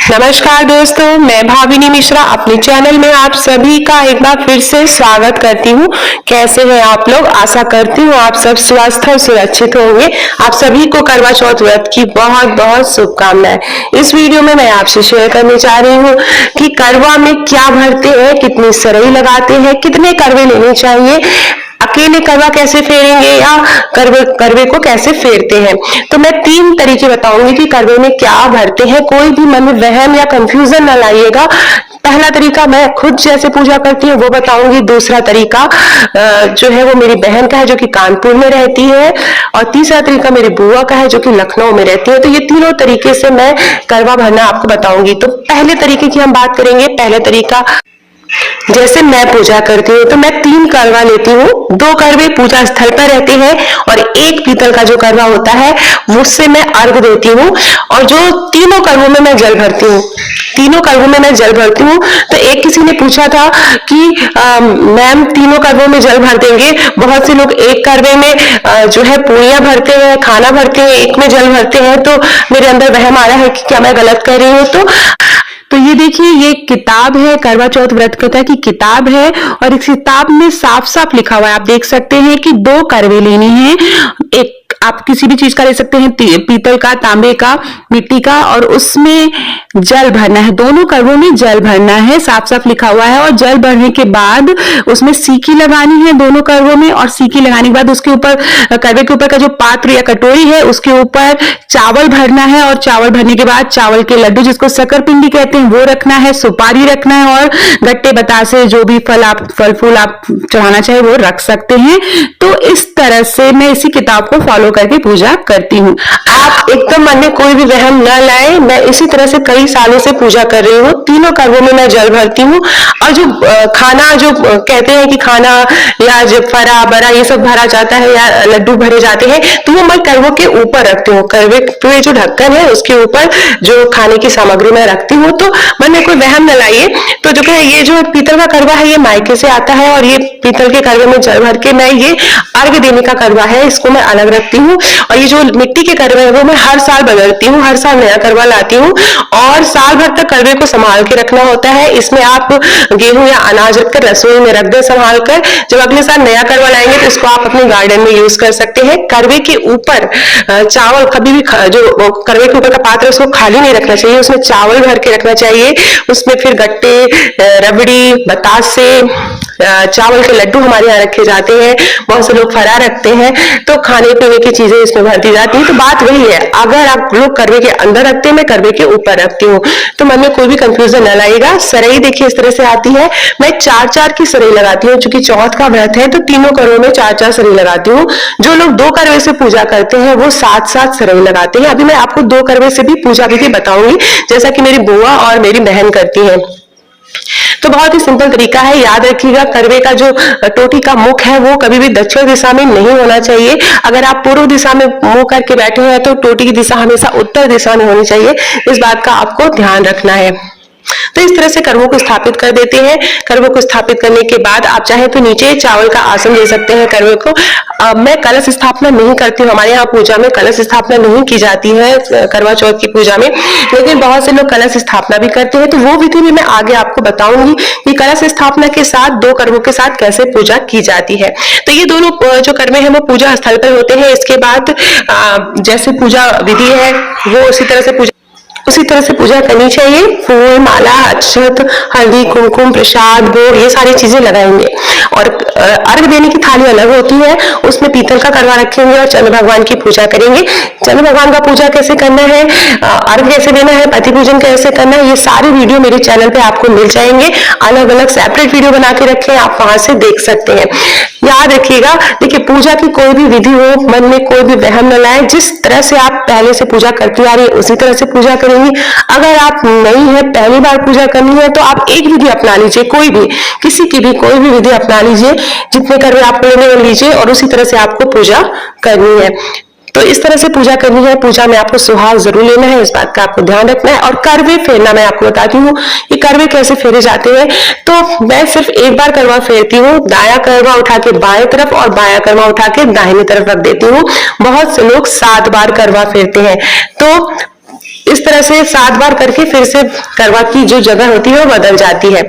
नमस्कार दोस्तों, मैं भाविनी मिश्रा अपने चैनल में आप सभी का एक बार फिर से स्वागत करती हूँ। कैसे हैं आप लोग? आशा करती हूँ आप सब स्वस्थ और सुरक्षित होंगे। आप सभी को करवा चौथ व्रत की बहुत बहुत शुभकामनाएं। इस वीडियो में मैं आपसे शेयर करने जा रही हूँ कि करवा में क्या भरते हैं, कितनी सरई लगाते हैं, कितने करवे लेने चाहिए, अकेले करवा कैसे फेरेंगे या करवे को कैसे फेरते हैं। तो मैं 3 तरीके बताऊंगी कि करवे में क्या भरते हैं। कोई भी मन में वहम या कंफ्यूजन न लाइएगा। पहला तरीका मैं खुद जैसे पूजा करती हूँ वो बताऊंगी। दूसरा तरीका जो है वो मेरी बहन का है जो कि कानपुर में रहती है, और तीसरा तरीका मेरी बुआ का है जो कि लखनऊ में रहती है। तो ये तीनों तरीके से मैं करवा भरना आपको बताऊंगी। तो पहले तरीके की हम बात करेंगे। पहले तरीका, जैसे मैं पूजा करती हूँ तो मैं 3 करवा लेती हूँ। 2 करवे पूजा स्थल पर रहते हैं और 1 पीतल का जो करवा होता है मुझसे मैं अर्घ देती हूँ, और जो तीनों करवों में मैं जल भरती हूँ। तीनों करवों में मैं जल भरती हूँ। तो एक किसी ने पूछा था कि मैम तीनों करवों में जल भर देंगे। बहुत से लोग एक करवे में जो है पूरियां भरते हैं, खाना भरते हैं, एक में जल भरते हैं। तो मेरे अंदर वहम आ रहा है कि क्या मैं गलत कर रही हूँ। तो ये देखिए, ये किताब है, करवा चौथ व्रत कथा की किताब है, और इस किताब में साफ साफ लिखा हुआ है। आप देख सकते हैं कि 2 करवे लेनी है। एक आप किसी भी चीज का ले सकते हैं, पीतल का, तांबे का, मिट्टी का, और उसमें जल भरना है। दोनों करवों में जल भरना है, साफ साफ लिखा हुआ है। और जल भरने के बाद उसमें सीकी लगानी है दोनों करवों में, और सीकी लगाने के बाद उसके ऊपर, करवे के ऊपर का जो पात्र या कटोरी है उसके ऊपर चावल भरना है। और चावल भरने के बाद चावल के लड्डू, जिसको शक्कर पिंडी कहते हैं, वो रखना है, सुपारी रखना है, और गट्टे बतासे जो भी फल फूल आप चढ़ाना चाहे वो रख सकते हैं। तो इस तरह से मैं इसी किताब को फॉलो करके पूजा करती हूँ। आप एकदम मन में कोई भी वहम न लाए। मैं इसी तरह से कई सालों से पूजा कर रही हूँ। तीनों करवों में मैं जल भरती हूँ। और जो खाना, जो कहते हैं कि खाना या जो फरा बरा ये सब भरा जाता है या लड्डू भरे जाते हैं, तो वो मैं करवों के ऊपर रखती हूँ। करवे पे जो ढक्कन है उसके ऊपर जो खाने की सामग्री मैं रखती हूँ। तो मन में कोई वहम न लाइए। तो जो है, ये जो पीतल का करवा है ये मायके से आता है, और ये पीतल के करवे में जल भर के मैं ये अर्घ देने का करवा है, इसको मैं अलग रखती हूँ। और ये जो मिट्टी के करवे है वो मैं हर साल बदलती हूँ, हर साल नया करवा लाती हूँ, और साल भर तक करवे को संभाल के रखना होता है। इसमें आप गेहूं या अनाज रखकर रसोई में रख दें संभाल कर। जब अगले साल नया करवा लाएंगे तो इसको आप अपने गार्डन में यूज कर सकते हैं। करवे के ऊपर चावल कभी भी, जो करवे के ऊपर का पात्र है उसको खाली नहीं रखना चाहिए, उसमें चावल भर के रखना चाहिए। उसमें फिर गट्टे, रबड़ी, बतासे, चावल के लड्डू हमारे यहाँ रखे जाते हैं। बहुत से लोग फरा रखते हैं, तो खाने पीने की चीजें इसमें भर दी जाती है। तो बात वही है, अगर आप लोग करवे के अंदर रखते हैं, मैं करवे के ऊपर रखती हूँ। तो मन में कोई भी कंफ्यूजन न लाएगा। सरई देखिए इस तरह से आती है। मैं 4-4 की सरई लगाती हूँ, चूंकि चौथ का व्रत है तो तीनों करवों में 4-4 सरई लगाती हूँ। जो लोग 2 करवे से पूजा करते हैं वो 7-7 सरई लगाते हैं। अभी मैं आपको 2 करवे से भी पूजा विधि बताऊंगी, जैसा कि मेरी बुआ और मेरी बहन करती है। तो बहुत ही सिंपल तरीका है, याद रखिएगा। करवे का जो टोटी का मुख है वो कभी भी दक्षिण दिशा में नहीं होना चाहिए। अगर आप पूर्व दिशा में मुंह करके बैठे हैं तो टोटी की दिशा हमेशा उत्तर दिशा में होनी चाहिए। इस बात का आपको ध्यान रखना है। तो इस तरह से करवों को स्थापित कर देते हैं। करवों को स्थापित करने के बाद आप चाहे तो नीचे चावल का आसन दे सकते हैं करवे को। मैं कलश स्थापना नहीं करती हूँ, हमारे यहाँ पूजा में कलश स्थापना नहीं की जाती है करवा चौथ की पूजा में, लेकिन बहुत से लोग कलश स्थापना भी करते हैं। तो वो विधि भी मैं आगे आपको बताऊंगी कि कलश स्थापना के साथ 2 करवों के साथ कैसे पूजा की जाती है। तो ये दोनों जो करवे हैं वो पूजा स्थल पर होते हैं। इसके बाद जैसे पूजा विधि है वो उसी तरह से पूजा करनी चाहिए। फूल, माला, अक्षत, हल्दी, कुमकुम, प्रसाद, गुड़, ये सारी चीजें लगाएंगे। और अर्घ देने की थाली अलग होती है, उसमें पीतल का करवा रखेंगे और चंद्र भगवान की पूजा करेंगे। चंद्र भगवान का पूजा कैसे करना है, अर्घ कैसे देना है, पति पूजन कैसे करना है, ये सारे वीडियो मेरे चैनल पे आपको मिल जाएंगे। अलग अलग सेपरेट वीडियो बना के रखे हैं, आप वहां से देख सकते हैं। याद रखिएगा, देखिए पूजा की कोई भी विधि हो, मन में कोई भी वहम न लाए। जिस तरह से आप पहले से पूजा करती आ रही है उसी तरह से पूजा करेंगे। अगर आप नई है, पहली बार पूजा करनी है, तो आप एक विधि अपना लीजिए, कोई भी, किसी की भी कोई भी विधि अपना लीजिए। जितने करवे आपको लेने वो लीजिए और उसी तरह से आपको पूजा करनी है। तो इस तरह से पूजा करनी है। पूजा में आपको सुहाग जरूर लेना है, इस बात का आपको ध्यान रखना है। और करवे फेरना मैं आपको बताती हूँ कि करवे कैसे फेरे जाते हैं। तो मैं सिर्फ एक बार करवा फेरती हूँ, दाया करवा उठा के बाएं तरफ और बाया करवा उठा के दाहिनी तरफ रख देती हूँ। बहुत से लोग 7 बार करवा फेरते हैं। तो इस तरह से 7 बार करके फिर से करवा की जो जगह होती है वो बदल जाती है।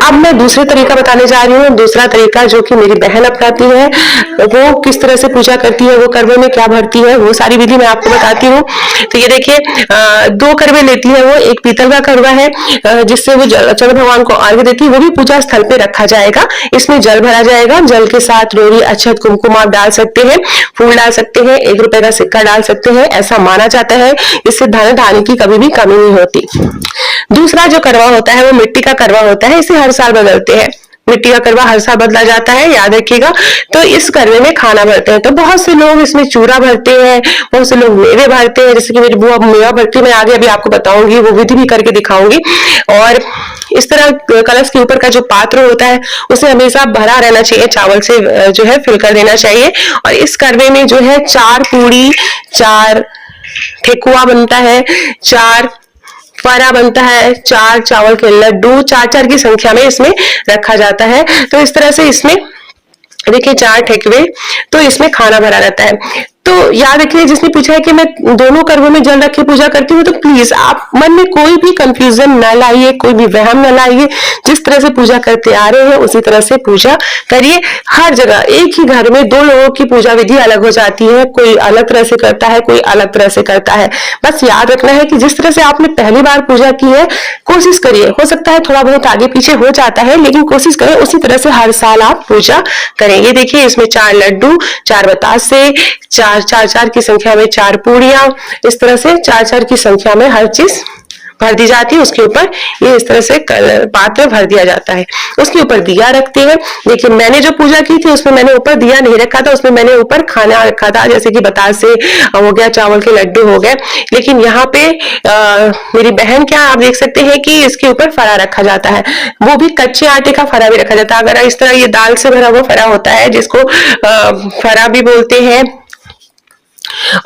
अब मैं दूसरे तरीका बताने जा रही हूँ। दूसरा तरीका जो कि मेरी बहन अपनाती है, वो किस तरह से पूजा करती है, वो करवे में क्या भरती है, वो सारी विधि मैं आपको बताती हूँ। तो ये देखिए, 2 करवे लेती है वो। एक पीतल का करवा है जिससे वो चंद्र भगवान को अर्घ्य देती है, वो भी पूजा स्थल पे रखा जाएगा। इसमें जल भरा जाएगा, जल के साथ रोरी, अक्षत, कुमकुम आप डाल सकते हैं, फूल डाल सकते हैं, 1 रुपए का सिक्का डाल सकते हैं। ऐसा माना जाता है, इससे धन धान्य की कभी भी कमी नहीं होती। दूसरा जो करवा होता है वो मिट्टी का करवा होता है, इसे हर साल बदलते हैं। मिट्टी का करवा हर साल बदला जाता है, याद रखिएगा। तो इस करवे में खाना भरते हैं। तो बहुत से लोग इसमें चूरा भरते हैं, बहुत से लोग मेवे भरते हैं, जैसे कि मेरी बुआ मेवा भरती है। मैं आगे अभी आपको बताऊंगी, वो विधि भी करके दिखाऊंगी। और इस तरह कलश के ऊपर का जो पात्र होता है उसे हमेशा भरा रहना चाहिए, चावल से जो है फिल कर देना चाहिए। और इस करवे में जो है 4 पूड़ी, 4 ठेकुआ बनता है, 4 फरा बनता है, 4 चावल के लड्डू, 4-4 की संख्या में इसमें रखा जाता है। तो इस तरह से इसमें देखिए 4 ठेकवे, तो इसमें खाना भरा रहता है। तो याद रखिए, जिसने पूछा है कि मैं दोनों करवों में जल रख के पूजा करती हूँ, तो प्लीज आप मन में कोई भी कंफ्यूजन न लाइए, कोई भी वहम न लाइए। जिस तरह से पूजा करते आ रहे हैं उसी तरह से पूजा करिए। हर जगह एक ही घर में 2 लोगों की पूजा विधि अलग हो जाती है, कोई अलग तरह से करता है, कोई अलग तरह से करता है। बस याद रखना है कि जिस तरह से आपने पहली बार पूजा की है, कोशिश करिए। हो सकता है थोड़ा बहुत आगे पीछे हो जाता है, लेकिन कोशिश करें उसी तरह से हर साल आप पूजा करें। ये देखिए, इसमें 4 लड्डू, 4 बतासे, 4 की संख्या में 4 पूड़ियां, इस तरह से 4 की संख्या में हर चीज भर दी जाती है। उसके ऊपर ये इस तरह से पात्र भर दिया जाता है, उसके ऊपर दिया रखते हैं। देखिए, मैंने जो पूजा की थी उसमें मैंने ऊपर दिया नहीं रखा था, उसमें मैंने ऊपर खाना रखा था, जैसे कि बतासे हो गया, चावल के लड्डू हो गए। लेकिन यहाँ पे मेरी बहन क्या, आप देख सकते हैं कि इसके ऊपर फरा रखा जाता है, वो भी कच्चे आटे का फरा भी रखा जाता है। अगर इस तरह ये दाल से भरा हुआ फरा होता है, जिसको फरा भी बोलते हैं,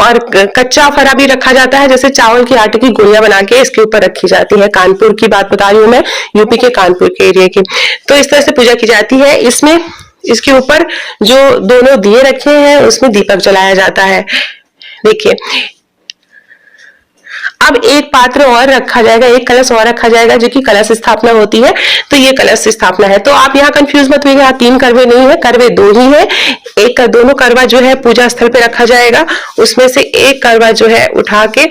और कच्चा फरा भी रखा जाता है, जैसे चावल के आटे की गोलियां बना के इसके ऊपर रखी जाती है। कानपुर की बात बता रही हूँ मैं, यूपी के कानपुर के एरिया की। तो इस तरह से पूजा की जाती है। इसमें इसके ऊपर जो दोनों दिए रखे हैं उसमें दीपक जलाया जाता है। देखिए, अब एक पात्र और रखा जाएगा, एक कलश और रखा जाएगा, जो कि कलश स्थापना होती है। तो ये कलश स्थापना है। तो आप यहाँ कंफ्यूज मत होइए, यहाँ 3 करवे नहीं है, करवे 2 ही है। एक दोनों करवा जो है पूजा स्थल पे रखा जाएगा, उसमें से एक करवा जो है उठा के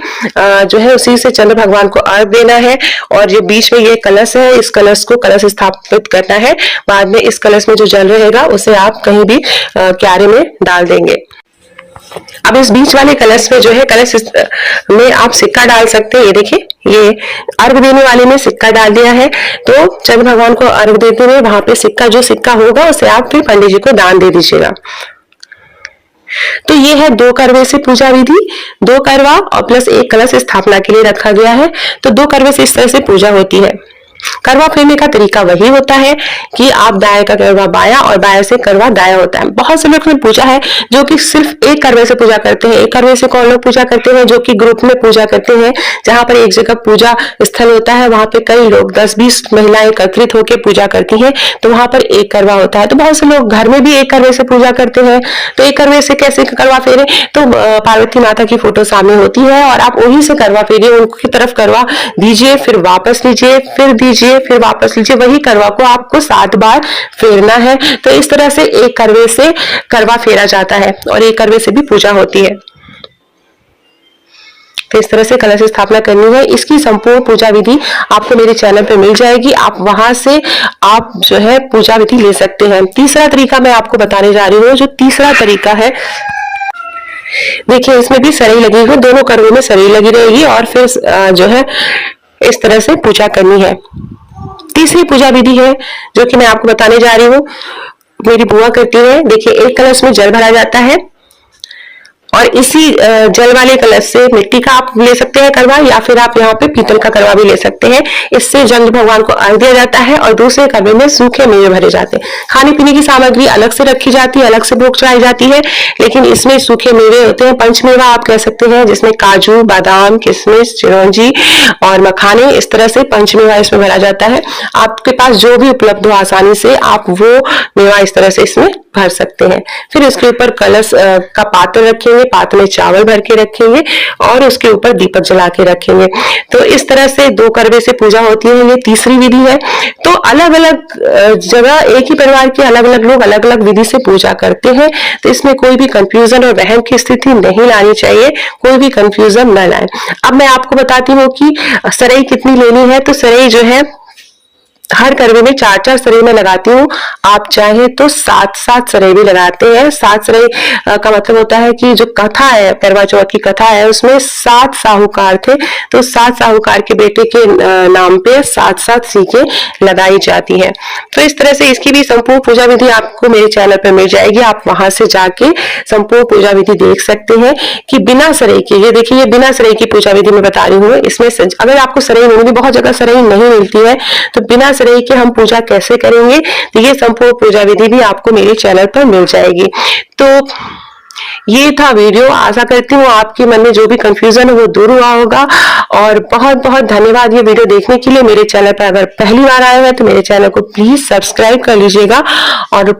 जो है उसी से चंद्र भगवान को अर्घ देना है। और जो बीच में ये कलश है, इस कलश को कलश स्थापित करना है। बाद में इस कलश में जो जल रहेगा उसे आप कहीं भी क्यारे में डाल देंगे। अब इस बीच वाले कलश में जो है, कलश में आप सिक्का डाल सकते हैं। ये देखिए, ये अर्घ देने वाले में सिक्का डाल दिया है। तो चंद्र भगवान को अर्घ देते हुए वहां पे जो सिक्का होगा उसे आप फिर पंडित जी को दान दे दीजिएगा। तो ये है 2 करवे से पूजा विधि, 2 करवा और प्लस 1 कलश स्थापना के लिए रखा गया है। तो 2 करवे से इस तरह से पूजा होती है। करवा फेरने का तरीका वही होता है कि आप दाएं का करवा बाया और बाया से करवा दाया होता है। बहुत से लोग ने पूछा है जो कि सिर्फ एक करवे से पूजा करते हैं। एक करवे से कौन लोग पूजा करते हैं? जो कि ग्रुप में पूजा करते हैं, जहां पर एक जगह पूजा स्थल होता है, वहां पे कई लोग 10-20 महिलाएं एकत्रित होकर पूजा करती हैं, तो वहां पर एक करवा होता है। तो बहुत से लोग घर में भी एक करवे से पूजा करते हैं। तो एक करवे से कैसे करवा फेरे? तो पार्वती माता की फोटो सामने होती है और आप वहीं से करवा फेरिए, उनकी तरफ करवा दीजिए, फिर वापस लीजिए, फिर दीजिए, फिर वापस लीजिए। वही करवा को आपको 7 बार फेरना है। तो इस तरह से एक करवे से करवा फेरा जाता है और एक करवे से भी पूजा होती है। तो इस तरह से कलश स्थापना करनी है। इसकी संपूर्ण पूजा विधि आपको मेरे चैनल पे मिल जाएगी, आप वहां से आप जो है पूजा विधि ले सकते हैं। तीसरा तरीका मैं आपको बताने जा रही हूँ। जो तीसरा तरीका है, देखिए इसमें भी सरी लगी है, दोनों करवों में सरी लगी रहेगी और फिर जो है इस तरह से पूजा करनी है। तीसरी पूजा विधि है जो कि मैं आपको बताने जा रही हूँ, मेरी बुआ करती है। देखिए, एक कलश में जल भरा जाता है और इसी जल वाले कलश से मिट्टी का आप ले सकते हैं करवा, या फिर आप यहाँ पे पीतल का करवा भी ले सकते हैं। इससे चंद्र भगवान को अर्घ दिया जाता है और दूसरे करवे में सूखे मेवे भरे जाते हैं। खाने पीने की सामग्री अलग से रखी जाती है, अलग से भोग चढ़ाई जाती है, लेकिन इसमें सूखे मेवे होते हैं, पंचमेवा आप कह सकते हैं, जिसमें काजू, बादाम, किशमिश, चिरौंजी और मखाने, इस तरह से पंचमेवा इसमें भरा जाता है। आपके पास जो भी उपलब्ध हो आसानी से आप वो मेवा इस तरह से इसमें भर सकते हैं। फिर इसके ऊपर कलश का पात्र रखेंगे, रखेंगे, पात्र में चावल भर के रखेंगे और उसके ऊपर दीपक जला के रखेंगे। तो इस तरह से 2 करवे से पूजा होती है। ये तीसरी विधि है। तो अलग अलग जगह एक ही परिवार के अलग अलग लोग अलग अलग विधि से पूजा करते हैं, तो इसमें कोई भी कंफ्यूजन और वहम की स्थिति नहीं लानी चाहिए, कोई भी कंफ्यूजन न लाए। अब मैं आपको बताती हूँ कि सरई कितनी लेनी है। तो सरई जो है हर करवे में 4-4 सरई में लगाती हूँ। आप चाहे तो 7-7 सरई भी लगाते हैं। 7 सरई का मतलब होता है कि जो कथा है, करवा चौथ की कथा है, उसमें 7 साहूकार थे, तो 7 साहूकार के बेटे के नाम पे 7-7 सीखें लगाई जाती है। तो इस तरह से इसकी भी संपूर्ण पूजा विधि आपको मेरे चैनल पर मिल जाएगी। आप वहां से जाके संपूर्ण पूजा विधि देख सकते हैं कि बिना सरई के, ये देखिए ये बिना सरई की पूजा विधि मैं बता रही हूँ। इसमें अगर आपको सरई मिलेगी, बहुत जगह सरई नहीं मिलती है, तो बिना सरई के हम पूजा कैसे करेंगे, तो ये संपूर्ण पूजा विधि भी आपको मेरे चैनल पर मिल जाएगी। तो ये था वीडियो। आशा करती हूँ आपके मन में जो भी कंफ्यूजन है वो दूर हुआ होगा। और बहुत बहुत धन्यवाद ये वीडियो देखने के लिए। मेरे चैनल पर अगर पहली बार आए हैं तो मेरे चैनल को प्लीज सब्सक्राइब कर लीजिएगा, और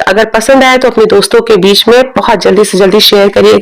अगर पसंद आए तो अपने दोस्तों के बीच में बहुत जल्दी से जल्दी शेयर करिएगा।